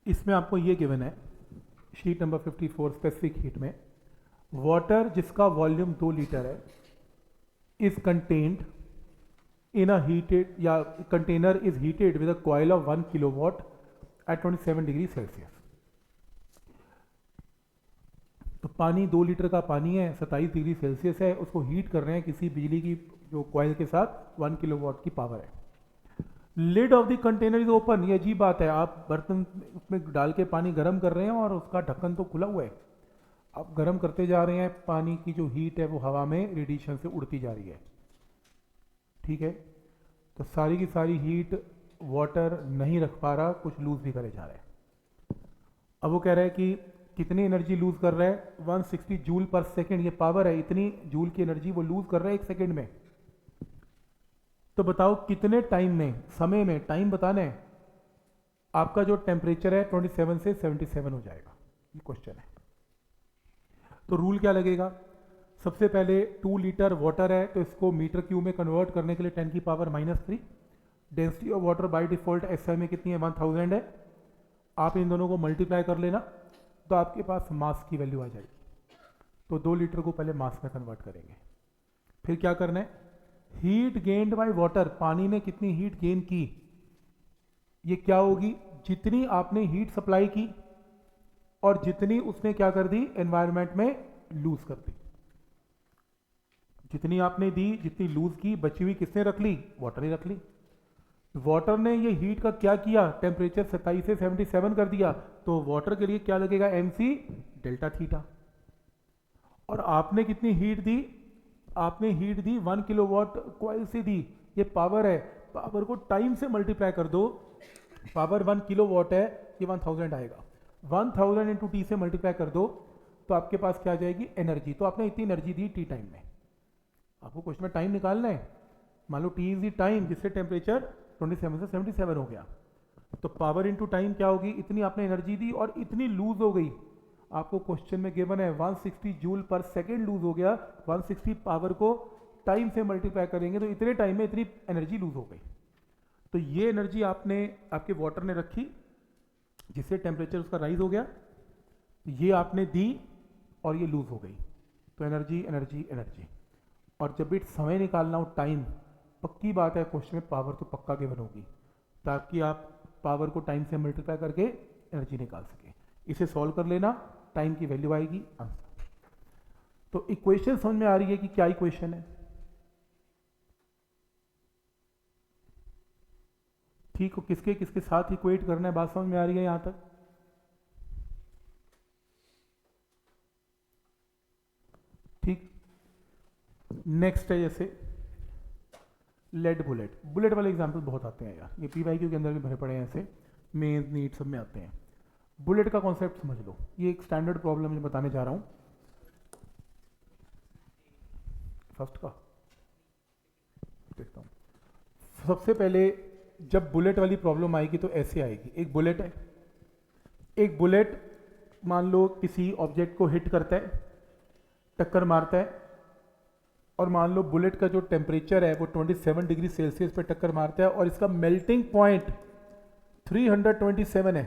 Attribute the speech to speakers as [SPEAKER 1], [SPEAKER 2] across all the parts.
[SPEAKER 1] इसमें आपको ये गिवन है शीट नंबर 54 स्पेसिफिक हीट में, वाटर जिसका वॉल्यूम 2 लीटर है is contained in a heated या container is heated with a coil of 1 kilowatt at 27 degree Celsius. तो पानी 2 लीटर का पानी है, 27 डिग्री सेल्सियस है, उसको हीट कर रहे हैं किसी बिजली की जो कॉइल के साथ 1 किलोवाट की पावर है। Lid of the container is open. ये अजीब बात है, आप बर्तन उसमें डाल के पानी गर्म कर रहे हैं और उसका ढक्कन तो खुला हुआ है, आप गर्म करते जा रहे हैं, पानी की जो हीट है वो हवा में रेडिएशन से उड़ती जा रही है, ठीक है। तो सारी की सारी हीट वाटर नहीं रख पा रहा, कुछ लूज भी करे जा रहा है। अब वो कह रहा है कि कितनी एनर्जी लूज कर रहा है, 160 जूल पर सेकेंड, ये पावर है, इतनी जूल की एनर्जी वो लूज कर रहा है 1 सेकेंड में। तो बताओ कितने टाइम में, समय में, टाइम बताना है। आपका जो टेम्परेचर है 27 से 77 हो जाएगा, ये क्वेश्चन है। तो रूल क्या लगेगा, सबसे पहले 2 लीटर वाटर है तो इसको मीटर क्यूब में कन्वर्ट करने के लिए 10 की power -3। Density of water by default SI में कितनी है, 1000 है। आप इन दोनों को मल्टीप्लाई कर लेना तो आपके पास मास की वैल्यू आ जाएगी। तो 2 लीटर को पहले मास में कन्वर्ट करेंगे। फिर क्या करना है, हीट गेन्ड बाय वाटर, पानी ने कितनी हीट गेन की, ये क्या होगी, जितनी आपने हीट सप्लाई की और जितनी उसने क्या कर दी, एनवायरनमेंट में लूज कर दी। जितनी आपने दी, जितनी लूज की, बची हुई किसने रख ली, वाटर ही रख ली। वाटर ने ये हीट का क्या किया, टेम्परेचर 27 से 77 कर दिया, तो वाटर के लिए क्या लगेगा, mc डेल्टा थीटा। और आपने कितनी हीट दी, आपने हीट दी 1 किलोवाट कॉइल से दी, ये पावर है, पावर को टाइम से मल्टीप्लाई कर दो, पावर 1 किलोवाट है, ये 1000 आएगा, 1000 इंटू टी से मल्टीप्लाई कर दो तो आपके पास क्या आ जाएगी, एनर्जी। तो आपने इतनी एनर्जी दी टी टाइम में, आपको क्वेश्चन में टाइम निकालना है। मान लो टी इज द टाइम जिससे टेम्परेचर 27 से 77 हो गया, तो पावर इंटू टाइम क्या होगी, इतनी आपने एनर्जी दी और इतनी लूज हो गई। आपको क्वेश्चन में गिवन है 160 जूल पर सेकेंड लूज हो गया, 160 पावर को टाइम से मल्टीप्लाई करेंगे तो इतने टाइम में इतनी एनर्जी लूज हो गई। तो ये एनर्जी आपने, आपके वाटर ने रखी जिससे टेम्परेचर उसका राइज हो गया, ये आपने दी और ये लूज हो गई। तो एनर्जी एनर्जी एनर्जी। और जब भी समय निकालना हो, टाइम, पक्की बात है क्वेश्चन में पावर तो पक्का गिवन होगी, ताकि आप पावर को टाइम से मल्टीप्लाई करके एनर्जी निकाल सके। इसे सॉल्व कर लेना, टाइम की वैल्यू आएगी, आंसर। तो इक्वेशन समझ में आ रही है कि क्या इक्वेशन है, ठीक हो, किसके किसके साथ इक्वेट करना है, बात समझ में आ रही है यहां तक। ठीक, नेक्स्ट है जैसे लेड बुलेट। बुलेट वाले एग्जाम्पल बहुत आते हैं यार, ये पीवाईक्यू के अंदर भी भरे पड़े हैं, ऐसे मेंस नीट सब में आते हैं। बुलेट का कॉन्सेप्ट समझ लो, ये एक स्टैंडर्ड प्रॉब्लम मैं बताने जा रहा हूं। फर्स्ट का देखता हूं। सबसे पहले जब बुलेट वाली प्रॉब्लम आएगी तो ऐसे आएगी, एक बुलेट है, एक बुलेट मान लो किसी ऑब्जेक्ट को हिट करता है, टक्कर मारता है, और मान लो बुलेट का जो टेम्परेचर है वो 27 डिग्री सेल्सियस पे टक्कर मारता है और इसका मेल्टिंग पॉइंट 327 है,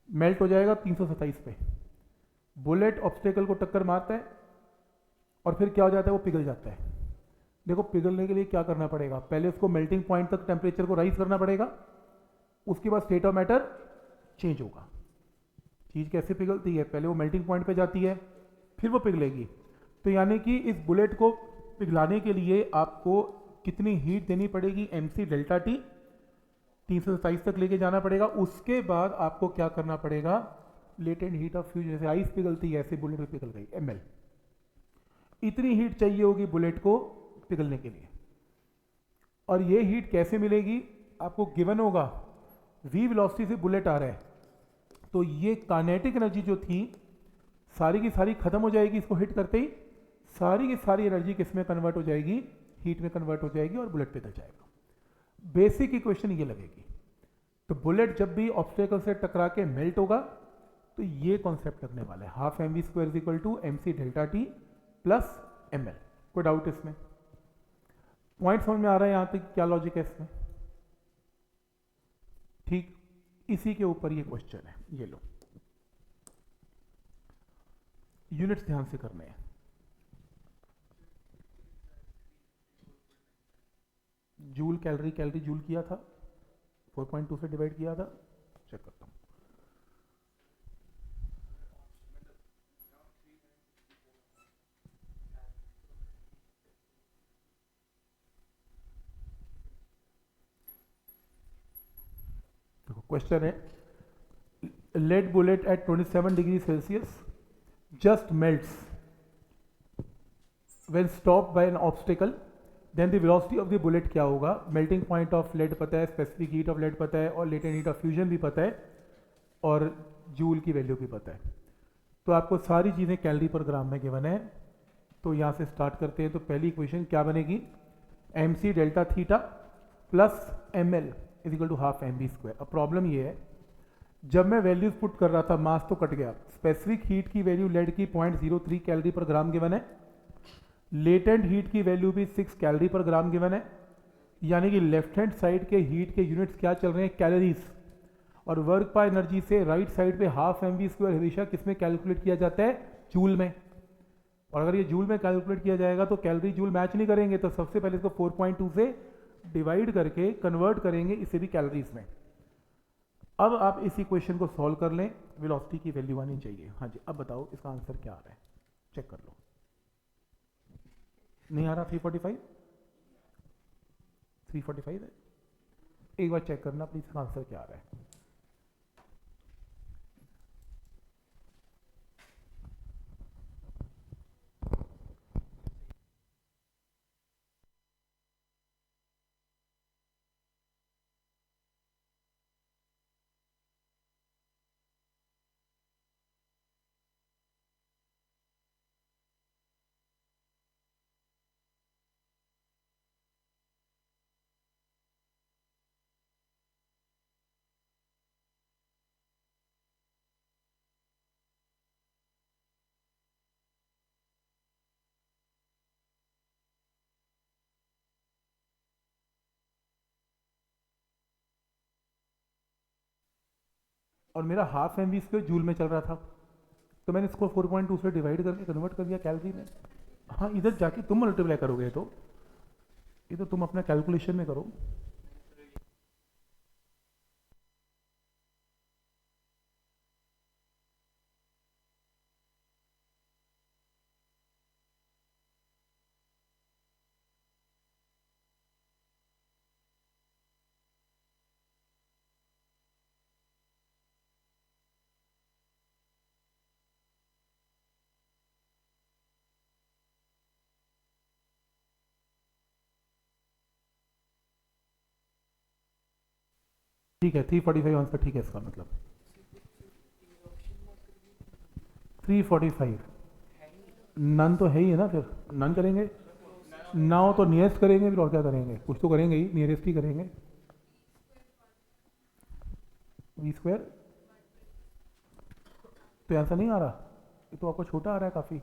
[SPEAKER 1] मेल्ट हो जाएगा 327 पे। बुलेट ऑब्स्टेकल को टक्कर मारता है और फिर क्या हो जाता है, वो पिघल जाता है। देखो पिघलने के लिए क्या करना पड़ेगा, पहले उसको मेल्टिंग पॉइंट तक टेम्परेचर को राइज करना पड़ेगा, उसके बाद स्टेट ऑफ मैटर चेंज होगा। चीज कैसे पिघलती है, पहले वो मेल्टिंग पॉइंट पे जाती है, फिर वो पिघलेगी। तो यानी कि इस बुलेट को पिघलाने के लिए आपको कितनी हीट देनी पड़ेगी, mc डेल्टा टी, 327 तक लेके जाना पड़ेगा। उसके बाद आपको क्या करना पड़ेगा, लेटेंट हीट ऑफ फ्यूजन, जैसे आइस पिघलती है ऐसे बुलेट में पिघल गई, ml। इतनी हीट चाहिए होगी बुलेट को पिघलने के लिए। और ये हीट कैसे मिलेगी, आपको गिवन होगा v वेलोसिटी से बुलेट आ रहा है, तो ये काइनेटिक एनर्जी जो थी सारी की सारी खत्म हो जाएगी इसको हिट करते ही, सारी की सारी एनर्जी किस में कन्वर्ट हो जाएगी, हीट में कन्वर्ट हो जाएगी और बुलेट पिघल जाएगा। बेसिक इक्वेशन ये लगेगी। तो बुलेट जब भी ऑब्स्टेकल से टकरा के मेल्ट होगा तो ये कॉन्सेप्ट लगने वाला है, half mv square is equal to mc delta t plus ml। कोई डाउट इसमें, पॉइंट समझ में आ रहा है यहां तक, क्या लॉजिक है इसमें, ठीक। इसी के ऊपर ये क्वेश्चन है, ये लो यूनिट्स ध्यान से करने हैं। जूल कैलोरी, कैलोरी जूल किया था, 4.2 से डिवाइड किया था, चेक करता हूँ। देखो क्वेश्चन है, lead bullet at 27 degrees Celsius just melts when stopped by an obstacle, then the velocity of the bullet क्या होगा? melting point of lead पता है, specific heat of lead पता है, और latent heat of fusion भी पता है, और जूल की वैल्यू भी पता है। तो आपको सारी चीज़ें कैलोरी पर ग्राम में गिवन है। तो यहाँ से स्टार्ट करते हैं। तो पहली इक्वेशन क्या बनेगी? mc delta theta plus ml is equal to half m b square. अब प्रॉब्लम ये है, जब मैं वैल्यूज पुट कर रहा था मास तो कट गया। स्पेसिफिक हीट की वैल्यू लेड की 0.03 कैलोरी पर ग्राम गिवन है, लेटेंट हीट की वैल्यू भी 6 कैलोरी पर ग्राम गिवन है, यानी कि लेफ्ट हैंड साइड के हीट के यूनिट्स क्या चल रहे हैं? कैलोरीज। और वर्क पर एनर्जी से राइट साइड पे हाफ एम वी स्क्वायर हमेशा किस में कैलकुलेट किया जाता है? जूल में। और अगर ये जूल में कैलकुलेट किया जाएगा तो कैलोरी जूल मैच नहीं करेंगे, तो सबसे पहले इसको 4.2 से डिवाइड करके कन्वर्ट करेंगे इसे भी कैलोरीज में। अब आप इस इक्वेशन को सॉल्व कर लें, वेलोसिटी की वैल्यू आनी चाहिए। हाँ जी, अब बताओ इसका आंसर क्या आ रहा है, चेक कर लो। नहीं आ रहा? 345 345 है, एक बार चेक करना प्लीज, इसका आंसर क्या आ रहा है। और मेरा half m v square joule में चल रहा था, तो मैंने इसको 4.2 से डिवाइड करके कन्वर्ट कर दिया कैलोरी में। हाँ, इधर जाके तुम मल्टीप्लाई करोगे तो इधर तुम अपना कैलकुलेशन में करो। ठीक है, 345 आंसर ठीक है इसका मतलब। 345 नन तो है ही है ना, फिर नन करेंगे ना हो तो नियरेस्ट करेंगे, फिर और क्या करेंगे? कुछ तो करेंगे ही, नियरेस्ट ही करेंगे। वी स्क्वायर तो ऐसा नहीं आ रहा, ये तो आपको छोटा आ रहा है काफ़ी।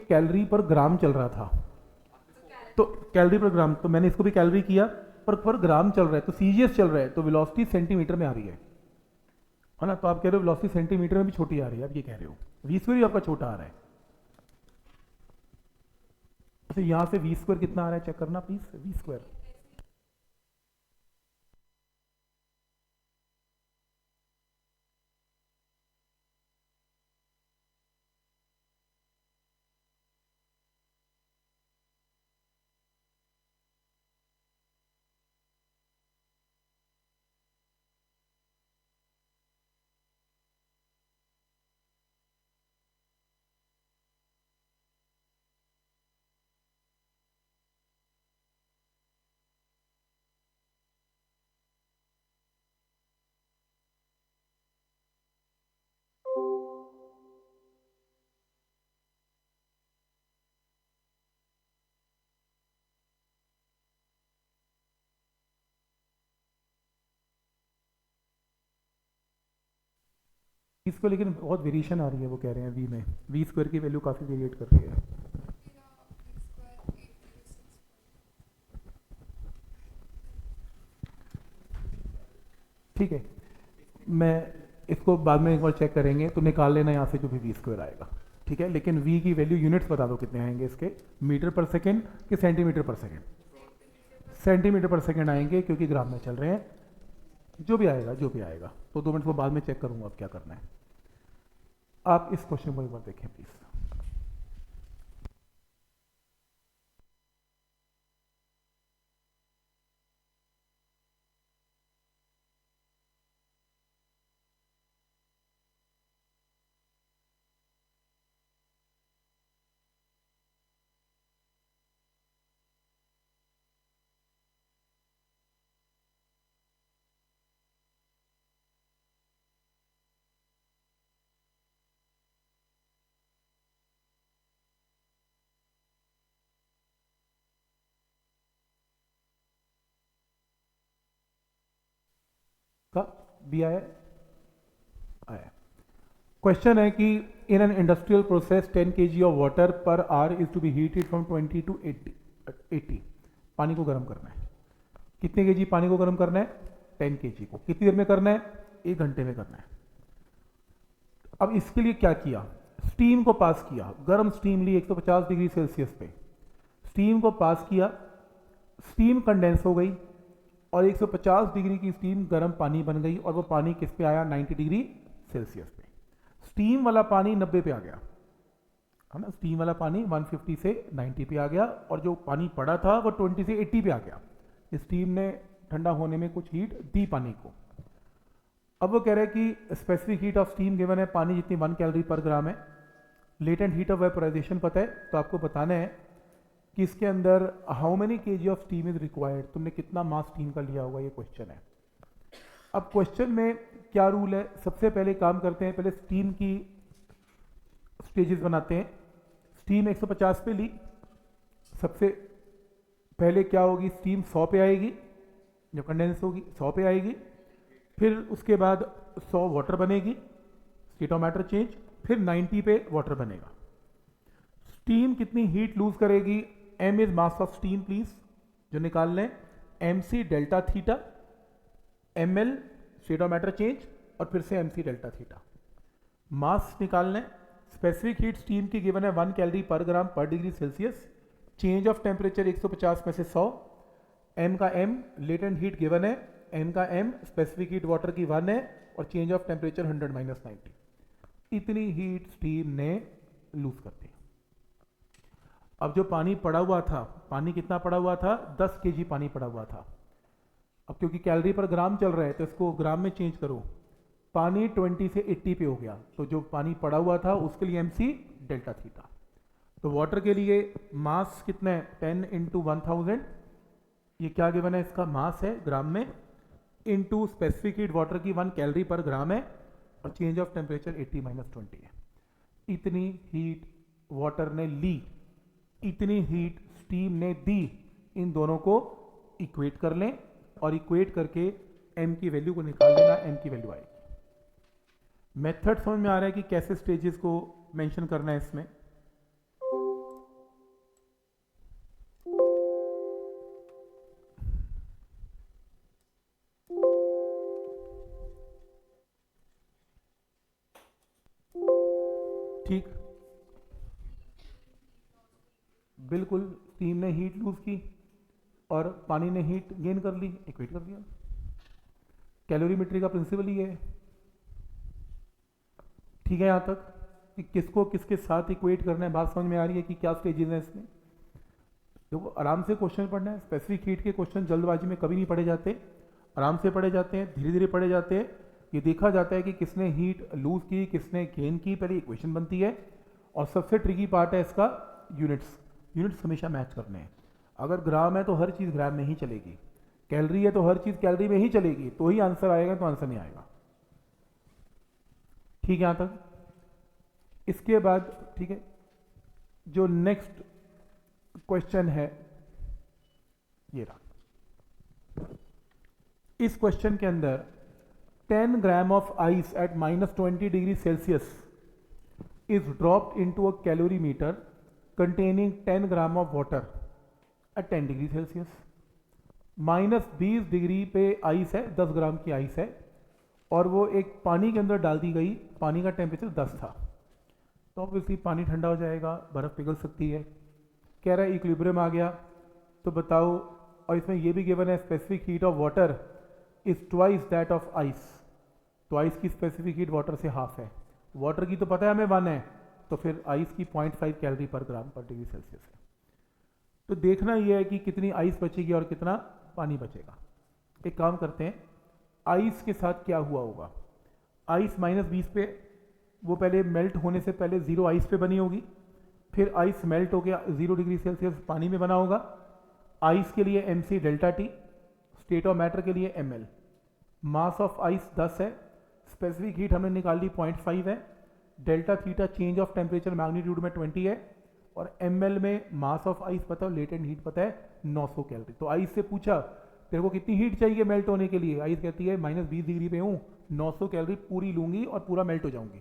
[SPEAKER 1] कैलोरी पर ग्राम चल रहा था, तो कैलोरी पर ग्राम, तो मैंने इसको भी कैलोरी किया, पर ग्राम चल रहा है, तो सीजीएस चल रहा है, तो वेलोसिटी सेंटीमीटर में आ रही है ना? तो आप कह रहे हो वेलोसिटी सेंटीमीटर में भी छोटी आ रही है, आप ये कह रहे हो। वी स्क्वायर भी आपका छोटा आ रहा है, तो यहाँ से वी स्क्वायर कितना आ रहा है चेक करना प्लीज। वी स्क्वायर इसको लेकिन बहुत वेरिएशन आ रही है, वो कह रहे हैं वी में वी स्क्वायर की वैल्यू काफ़ी वेरिएट कर रही है। ठीक है, मैं इसको बाद में एक बार चेक करेंगे, तो निकाल लेना यहाँ से जो भी वी स्क्वायर आएगा। ठीक है, लेकिन वी की वैल्यू यूनिट्स बता दो कितने आएंगे इसके, मीटर पर सेकेंड कि सेंटीमीटर पर सेकेंड? सेंटीमीटर पर सेकेंड आएंगे, क्योंकि ग्राम में चल रहे हैं। जो भी आएगा जो भी आएगा, तो 2 मिनट को बाद में चेक करूंगा अब क्या करना है। आप इस क्वेश्चन को एक बार देखें प्लीज। का बी आया? आया। क्वेश्चन है कि in an industrial process 10 kg of water per hour is to be heated from 20 to 80। पानी को गर्म करना है। कितने केजी पानी को गर्म करना है? 10 kg को। कितनी देर में करना है? 1 घंटे में करना है। अब इसके लिए क्या किया? स्टीम को पास किया, गर्म स्टीम ली 150 डिग्री सेल्सियस पे, स्टीम को पास किया, स्टीम कंडेंस हो गई और 150 डिग्री की स्टीम गर्म पानी बन गई, और वो पानी किस पे आया? 90 डिग्री सेल्सियस पे। स्टीम वाला पानी 90 पे आ गया, है ना? स्टीम वाला पानी 150 से 90 पे आ गया, और जो पानी पड़ा था वो 20 से 80 पे आ गया। स्टीम ने ठंडा होने में कुछ हीट दी पानी को। अब वो कह रहे हैं कि specific heat of steam given है, पानी जितनी 1 कैलोरी पर ग्राम है। लेटेंट हीट ऑफ वेपोराइजेशन पता है, तो आपको बताना है कि इसके अंदर how many KG of steam is required, तुमने कितना मास स्टीम का लिया होगा, ये क्वेश्चन है। अब क्वेश्चन में क्या रूल है? सबसे पहले काम करते हैं, पहले स्टीम की स्टेजेस बनाते हैं। स्टीम 150 पे ली, सबसे पहले क्या होगी? स्टीम 100 पे आएगी, जो कंडेंस होगी 100 पे आएगी, फिर उसके बाद 100 वाटर बनेगी, स्टेट ऑफ मैटर चेंज, फिर 90 पे वाटर बनेगा। स्टीम कितनी हीट लूज करेगी? m is mass of steam please, जो निकाल लें, mc delta theta, ml state of matter change, और फिर से mc डेल्टा थीटा। मास निकाल लें। स्पेसिफिक हीट स्टीम की गिवन है 1 कैलोरी पर ग्राम पर degree Celsius. Change of temperature 150 में से 100। m का m लेटेंट हीट गिवन है, m का m स्पेसिफिक हीट वाटर की 1 है, और चेंज ऑफ टेम्परेचर 100 माइनस 90। इतनी हीट स्टीम ने लूज कर दी। अब जो पानी पड़ा हुआ था, पानी कितना पड़ा हुआ था? 10 केजी पानी पड़ा हुआ था। अब क्योंकि कैलोरी पर ग्राम चल रहा है, तो इसको ग्राम में चेंज करो। पानी 20 से 80 पे हो गया, तो जो पानी पड़ा हुआ था उसके लिए mc डेल्टा थीटा। तो वाटर के लिए मास कितना है? 10 इंटू 1000, ये क्या गिवन है? इसका मास है ग्राम में, इंटू स्पेसिफिक हीट वाटर की 1 कैलोरी पर ग्राम है, और चेंज ऑफ टेम्परेचर 80 माइनस 20 है। इतनी हीट वाटर ने ली, इतनी हीट स्टीम ने दी। इन दोनों को इक्वेट कर लें, और इक्वेट करके m की वैल्यू को निकाल लेना, m की वैल्यू आएगी। मेथड समझ में आ रहा है कि कैसे स्टेजेस को मेंशन करना है इसमें? ठीक, बिल्कुल। स्टीम ने हीट लूज की और पानी ने हीट गेन कर ली, इक्वेट कर दिया। कैलोरीमेट्री का प्रिंसिपल ही है। ठीक है, यहाँ तक कि किसको किसके साथ इक्वेट करना है, बात समझ में आ रही है कि क्या स्टेजेस हैं इसमें? देखो, आराम से क्वेश्चन पढ़ना है। स्पेसिफिक हीट के क्वेश्चन जल्दबाजी में कभी नहीं पढ़े जाते, आराम से पढ़े जाते हैं, धीरे धीरे पढ़े जाते हैं। ये देखा जाता है कि किसने हीट लूज की, किसने गेन की, पहले इक्वेशन बनती है। और सबसे ट्रिकी पार्ट है इसका यूनिट्स। यूनिट्स हमेशा मैच करने हैं। अगर ग्राम है तो हर चीज़ ग्राम में ही चलेगी, कैलोरी है तो हर चीज़ कैलोरी में ही चलेगी, तो ही आंसर आएगा, तो आंसर नहीं आएगा। ठीक है यहाँ तक? इसके बाद ठीक है, जो नेक्स्ट क्वेश्चन है ये रहा। इस क्वेश्चन के अंदर 10 gram of ice at minus 20 degrees Celsius is dropped into a calorimeter containing 10 gram of water at 10 degree Celsius. Minus 20 degree पे आइस है, 10 ग्राम की आइस है, और वो एक पानी के अंदर डाल दी गई, पानी का टेम्परेचर 10 था, तो ऑब्वियसली पानी ठंडा हो जाएगा, बर्फ़ पिघल सकती है। कह रहा है इक्विलिब्रियम आ गया, तो बताओ, और इसमें ये भी गिवन है specific heat of water is twice that of ice, तो आइस की स्पेसिफिक हीट वाटर से हाफ है, वाटर की तो पता है हमें 1 है, तो फिर आइस की 0.5 कैलोरी पर ग्राम पर डिग्री सेल्सियस है। तो देखना यह है कि कितनी आइस बचेगी और कितना पानी बचेगा। एक काम करते हैं, आइस के साथ क्या हुआ होगा। आइस माइनस 20 पे, वो पहले मेल्ट होने से पहले 0 आइस पे बनी होगी, फिर आइस मेल्ट हो गया 0 डिग्री सेल्सियस पानी में बना होगा। आइस के लिए mc delta T, state of matter के लिए ml, मास ऑफ आइस 10 है, स्पेसिफिक हीट हमने निकाल ली 0.5 है, delta theta change of temperature magnitude में 20 है, और ml में मास ऑफ आइस पता है, लेटेंट हीट पता है 900 कैलोरी। तो आइस से पूछा तेरे को कितनी हीट चाहिए मेल्ट होने के लिए, आइस कहती है माइनस 20 डिग्री पे हूँ, 900 कैलोरी पूरी लूंगी और पूरा मेल्ट हो जाऊंगी।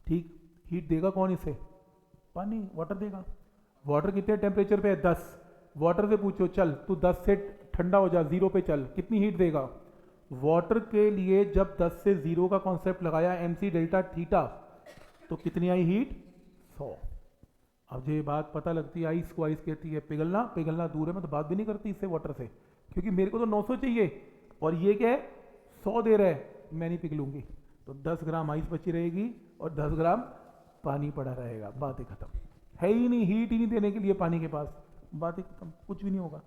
[SPEAKER 1] ठीक, हीट देगा कौन इसे? पानी, वाटर देगा। वाटर कितने टेम्परेचर पे है? 10। वाटर से पूछो चल तू 10 से ठंडा हो जा, 0 पे चल, कितनी हीट देगा? वाटर के लिए जब 10 से 0 का कॉन्सेप्ट लगाया mc डेल्टा थीटा, तो कितनी आई हीट? 100। अब ये बात पता लगती है आइस को, आइस कहती है पिघलना, पिघलना दूर है, मैं तो बात भी नहीं करती इससे वाटर से, क्योंकि मेरे को तो 900 चाहिए और ये क्या है 100 दे रहा है, मैं नहीं पिघलूंगी। तो 10 ग्राम आइस बची रहेगी और 10 ग्राम पानी पड़ा रहेगा, बातें खत्म। है ही नहीं, हीट ही नहीं देने के लिए पानी के पास, बातें खत्म, कुछ भी नहीं होगा।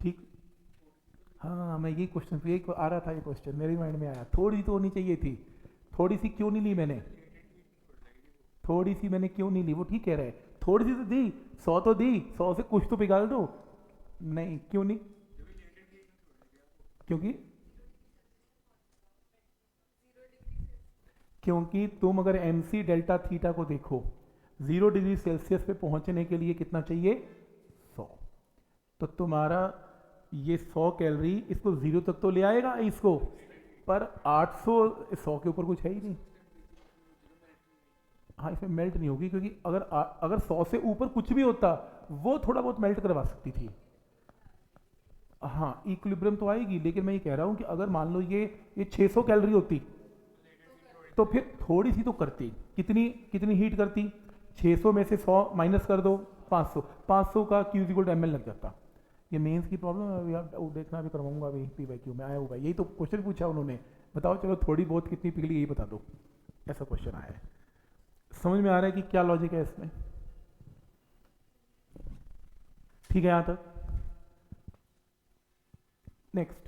[SPEAKER 1] ठीक, हाँ मैं यही क्वेश्चन, यही आ रहा था, ये क्वेश्चन मेरे माइंड में आया, थोड़ी सी तो होनी चाहिए थी, थोड़ी सी क्यों नहीं ली मैंने, थोड़ी सी मैंने क्यों नहीं ली? वो ठीक कह रहे हैं, थोड़ी सी तो दी, 100 तो दी, 100 से कुछ तो पिघाल दो। नहीं, क्यों नहीं? क्योंकि तुम अगर mc डेल्टा थीटा को देखो, 0 डिग्री सेल्सियस पे पहुंचने के लिए कितना चाहिए? 100। तो तुम्हारा ये 100 कैलोरी इसको 0 तक तो ले आएगा इसको, पर 800, 100 के ऊपर कुछ है ही नहीं। हाँ, इसमें मेल्ट नहीं होगी, क्योंकि अगर 100 से ऊपर कुछ भी होता वो थोड़ा बहुत मेल्ट करवा सकती थी। हाँ, इक्विलिब्रियम तो आएगी, लेकिन मैं ये कह रहा हूँ कि अगर मान लो ये 600 कैलोरी होती तो फिर थोड़ी सी तो करती। कितनी हीट करती? 600 में से 100 माइनस कर दो, 500, 500 का Q = ml लग जाता। ये मेंस की प्रॉब्लम है यार, देखना भी करवाऊंगा अभी, PYQ में आया होगा, यही तो क्वेश्चन पूछा उन्होंने, बताओ चलो थोड़ी बहुत कितनी पिघली यही बता दो, ऐसा क्वेश्चन आया है। समझ में आ रहा है कि क्या लॉजिक है इसमें? ठीक है यहां तक। नेक्स्ट,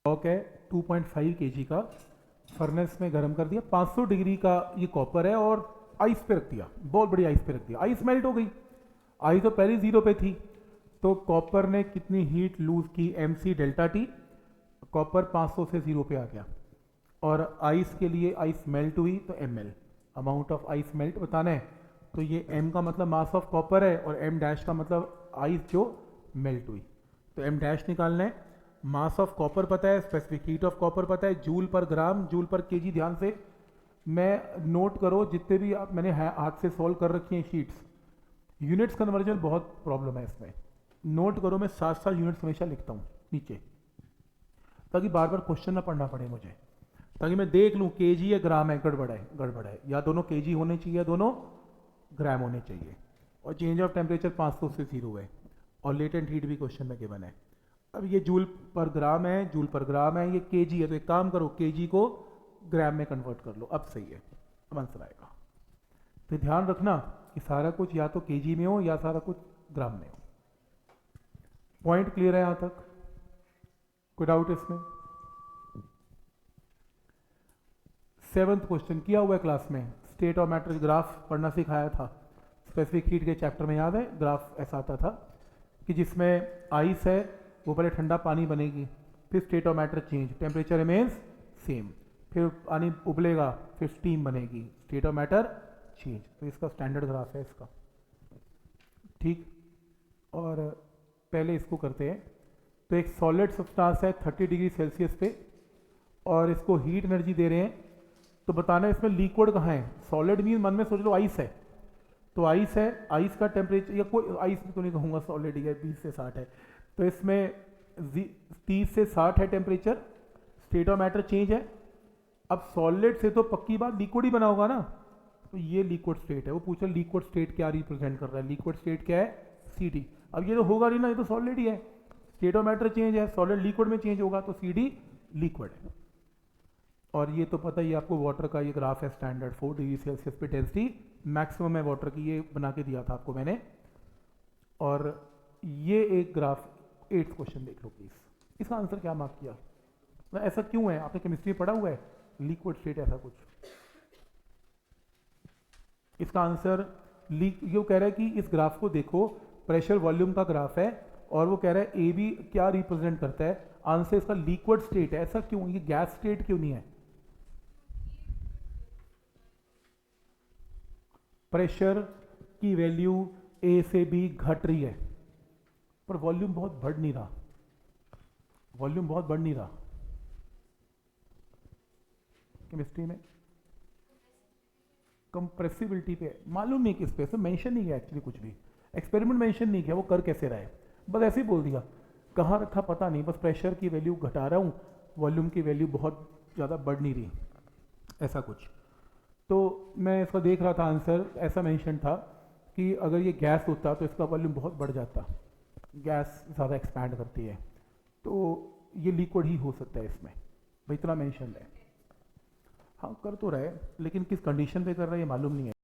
[SPEAKER 1] स्टॉक है 2.5 kg का, फर्नेस में गर्म कर दिया, 500 डिग्री का ये कॉपर है, और आइस पे रख दिया, बहुत बड़ी आइस पे रख दिया, आइस मेल्ट हो गई, आइस तो पहले 0 पे थी, तो कॉपर ने कितनी हीट लूज की? mc डेल्टा टी, कॉपर 500 से 0 पे आ गया, और आइस के लिए आइस मेल्ट हुई तो ml, amount of ice melt बताना है। तो ये m का मतलब मास ऑफ कॉपर है, और m डैश का मतलब आइस जो मेल्ट हुई, तो m डैश निकालना है। मास ऑफ कॉपर पता है, स्पेसिफिक हीट ऑफ कॉपर पता है, जूल पर ग्राम, जूल पर केजी। ध्यान से मैं नोट करो, जितने भी मैंने हाथ से सॉल्व कर रखी हैं शीट्स, यूनिट्स कन्वर्जन बहुत प्रॉब्लम है इसमें, नोट करो, मैं 7 यूनिट्स हमेशा लिखता हूँ नीचे, ताकि बार बार क्वेश्चन ना पढ़ना पड़े मुझे। ताकि मैं देख लूँ केजी या ग्राम है, गड़बड़ है, या दोनों केजी होने चाहिए या दोनों ग्राम होने चाहिए। और चेंज ऑफ टेम्परेचर 500 से 0 है, और लेटेंट हीट भी क्वेश्चन में गिवन है। अब ये जूल पर ग्राम है, जूल पर ग्राम है, ये केजी है, तो एक काम करो केजी को ग्राम में कन्वर्ट कर लो, अब सही है, अब आंसर आएगा। तो ध्यान रखना कि सारा कुछ या तो केजी में हो या सारा कुछ ग्राम में हो। पॉइंट क्लियर है यहां तक? कोई डाउट इसमें? 7th क्वेश्चन किया हुआ है क्लास में, स्टेट ऑफ मैटर ग्राफ पढ़ना सिखाया था, स्पेसिफिक हीट के चैप्टर में, याद है? ग्राफ ऐसा आता था कि जिसमें आइस है वो पहले ठंडा पानी बनेगी, फिर state of matter change, temperature remains same, फिर पानी उबलेगा, फिर स्टीम बनेगी, स्टेट ऑफ मैटर चेंज। तो इसका स्टैंडर्ड ग्राफ है इसका, ठीक। और पहले इसको करते हैं। तो एक सॉलिड सब्सटेंस है 30 डिग्री सेल्सियस पे, और इसको हीट एनर्जी दे रहे हैं। तो बताना है इसमें लिक्विड कहाँ है। सॉलिड मीन मन में सोच लो आइस है, तो आइस है, आइस का टेम्परेचर, या कोई आइस में तो नहीं कहूँगा, सॉलिड है, 20 से 60 है, तो इसमें 30 से 60 है temperature, state of matter change है। अब सॉलिड से तो पक्की बात लिक्विड ही बना होगा ना, तो ये लिक्विड स्टेट है। वो पूछा लिक्विड स्टेट क्या रिप्रेजेंट कर रहा है, लिक्विड स्टेट क्या है, CD। अब ये तो होगा नहीं ना, ये तो सॉलिड ही है, स्टेट ऑफ मैटर चेंज है, सॉलिड लिक्विड में चेंज होगा, तो CD लिक्विड है। और ये तो पता ही आपको, वाटर का ये ग्राफ है स्टैंडर्ड, 4 डिग्री सेल्सियस पे डेंसिटी मैक्सिमम है वाटर की, ये बना के दिया था आपको मैंने। और ये एक ग्राफ 8th क्वेश्चन देख लो प्लीज, इसका आंसर क्या मार्क किया, ऐसा क्यों है? आपने केमिस्ट्री पढ़ा हुआ है, लिक्विड स्टेट ऐसा कुछ। इसका आंसर ये कह रहा है कि इस ग्राफ को देखो, प्रेशर वॉल्यूम का ग्राफ है, और वो कह रहा है ए बी क्या रिप्रेजेंट करता है, आंसर इसका लिक्विड स्टेट है। ऐसा क्यों, ये गैस स्टेट क्यों नहीं है? प्रेशर की वैल्यू ए से बी घट रही है, पर वॉल्यूम बहुत बढ़ नहीं रहा, वॉल्यूम बहुत बढ़ नहीं रहा केमिस्ट्री में। कंप्रेसिबिलिटी पे मालूम नहीं किस पे, से मेंशन नहीं किया एक्चुअली, कुछ भी एक्सपेरिमेंट मेंशन नहीं किया, वो कर कैसे रहा है, बस ऐसे ही बोल दिया, कहाँ रखा पता नहीं, बस प्रेशर की वैल्यू घटा रहा हूँ, वॉल्यूम की वैल्यू बहुत ज़्यादा बढ़ नहीं रही, ऐसा कुछ। तो मैं इसका देख रहा था आंसर, ऐसा मेंशन था कि अगर ये गैस होता तो इसका वॉल्यूम बहुत बढ़ जाता, गैस ज़्यादा एक्सपैंड करती है, तो ये लिक्विड ही हो सकता है इसमें, भाई इतना मेंशन है। हाँ कर तो रहे, लेकिन किस कंडीशन पे कर रहा है ये मालूम नहीं है।